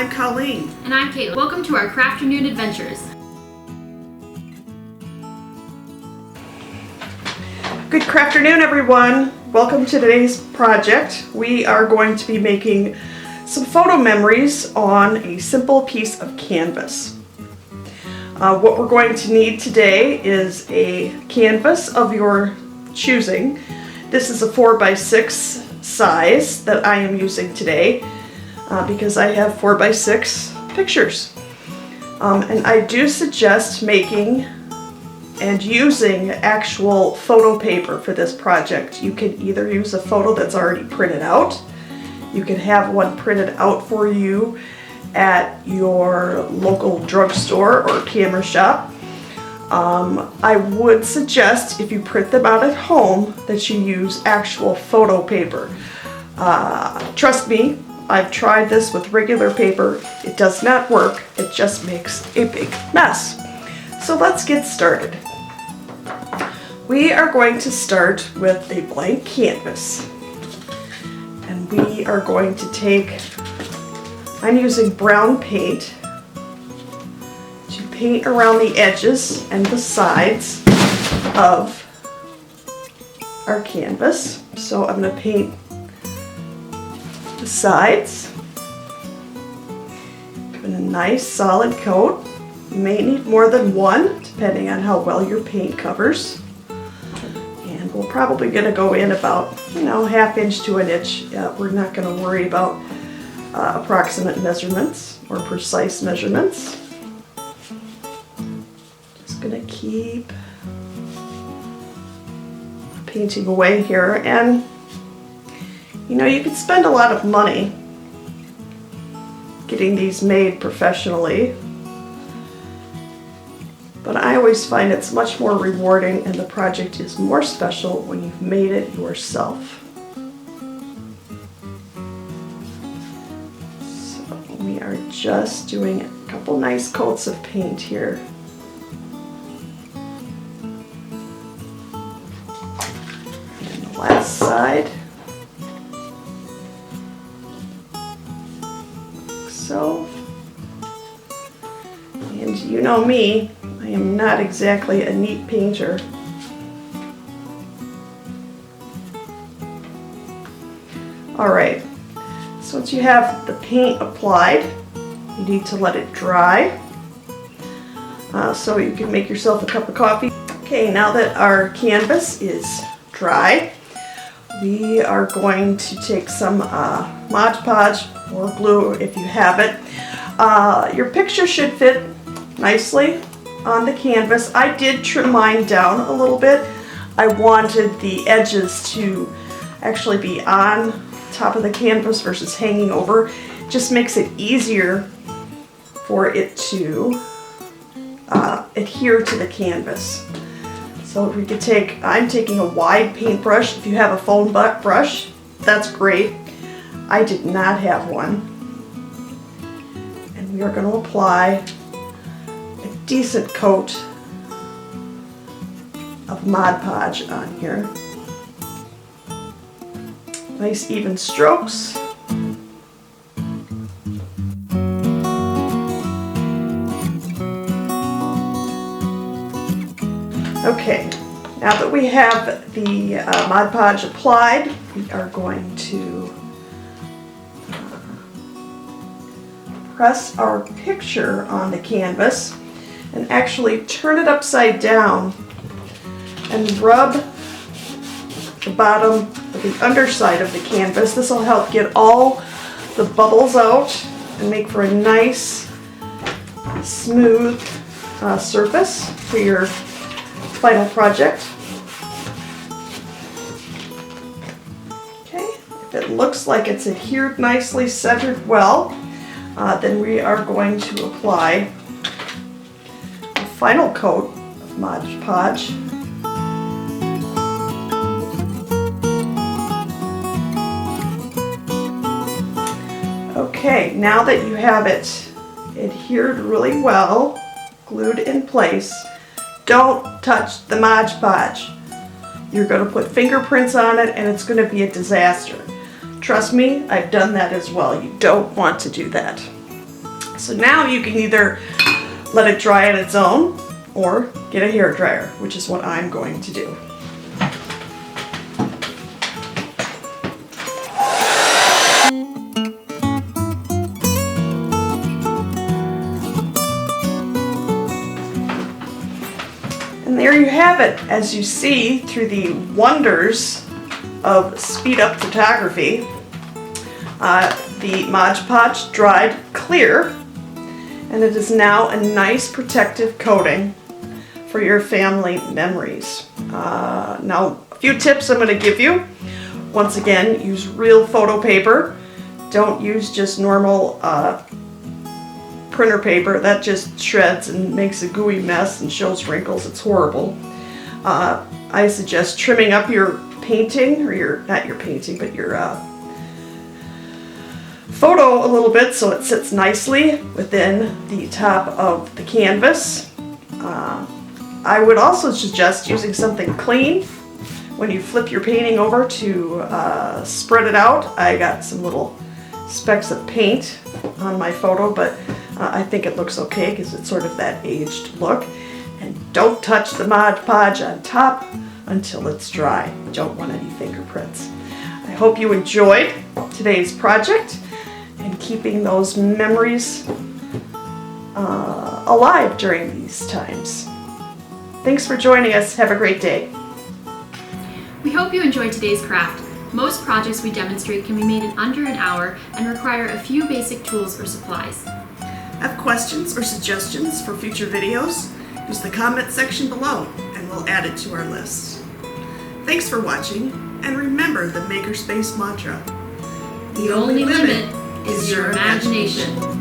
I'm Colleen. And I'm Kate. Welcome to our CrafterNoon adventures. Good CrafterNoon, everyone. Welcome to today's project. We are going to be making some photo memories on a simple piece of canvas. What we're going to need today is a canvas of your choosing. This is a 4x6 size that I am using today because I have 4x6 pictures. And I do suggest making and using actual photo paper for this project. You can either use a photo that's already printed out. You can have one printed out for you at your local drugstore or camera shop. I would suggest, if you print them out at home, that you use actual photo paper. Trust me, I've tried this with regular paper. It does not work. It just makes a big mess. So let's get started. We are going to start with a blank canvas. And we are going to take, I'm using brown paint to paint around the edges and the sides of our canvas. So I'm going to paint the sides. Give it a nice solid coat. You may need more than one, depending on how well your paint covers. And we're probably going to go in about, ½ inch to an inch. We're not going to worry about approximate measurements or precise measurements. Just going to keep painting away here. And you can spend a lot of money getting these made professionally, but I always find it's much more rewarding and the project is more special when you've made it yourself. So we are just doing a couple nice coats of paint here. And the last side. So, and you know me, I am not exactly a neat painter. Alright, so once you have the paint applied, you need to let it dry so you can make yourself a cup of coffee. Okay, now that our canvas is dry, we are going to take some Mod Podge or glue if you have it. Your picture should fit nicely on the canvas. I did trim mine down a little bit. I wanted the edges to actually be on top of the canvas versus hanging over. It just makes it easier for it to adhere to the canvas. So if we could take, I'm taking a wide paintbrush. If you have a foam brush, that's great. I did not have one. And we are going to apply a decent coat of Mod Podge on here. Nice even strokes. Okay, now that we have the Mod Podge applied, we are going to press our picture on the canvas and actually turn it upside down and rub the bottom of the underside of the canvas. This will help get all the bubbles out and make for a nice smooth surface for your final project. Okay, if it looks like it's adhered nicely, centered well, then we are going to apply a final coat of Mod Podge. Okay, now that you have it adhered really well, glued in place, don't touch the Mod Podge. You're going to put fingerprints on it and it's going to be a disaster. Trust me, I've done that as well. You don't want to do that. So now you can either let it dry on its own or get a hair dryer, which is what I'm going to do. And there you have it. As you see through the wonders of speed up photography, the Mod Podge dried clear, and it is now a nice protective coating for your family memories. Now, a few tips I'm going to give you. Once again, use real photo paper. Don't use just normal printer paper. That just shreds and makes a gooey mess and shows wrinkles. It's horrible. I suggest trimming up your painting, or not your painting, but your photo a little bit so it sits nicely within the top of the canvas. I would also suggest using something clean when you flip your painting over to spread it out. I got some little specks of paint on my photo, but I think it looks okay because it's sort of that aged look. And don't touch the Mod Podge on top until it's dry. You don't want any fingerprints. I hope you enjoyed today's project and keeping those memories alive during these times. Thanks for joining us. Have a great day. We hope you enjoyed today's craft. Most projects we demonstrate can be made in under an hour and require a few basic tools or supplies. Have questions or suggestions for future videos? Use the comment section below and we'll add it to our list. Thanks for watching, and remember the Makerspace mantra. The only limit is your imagination.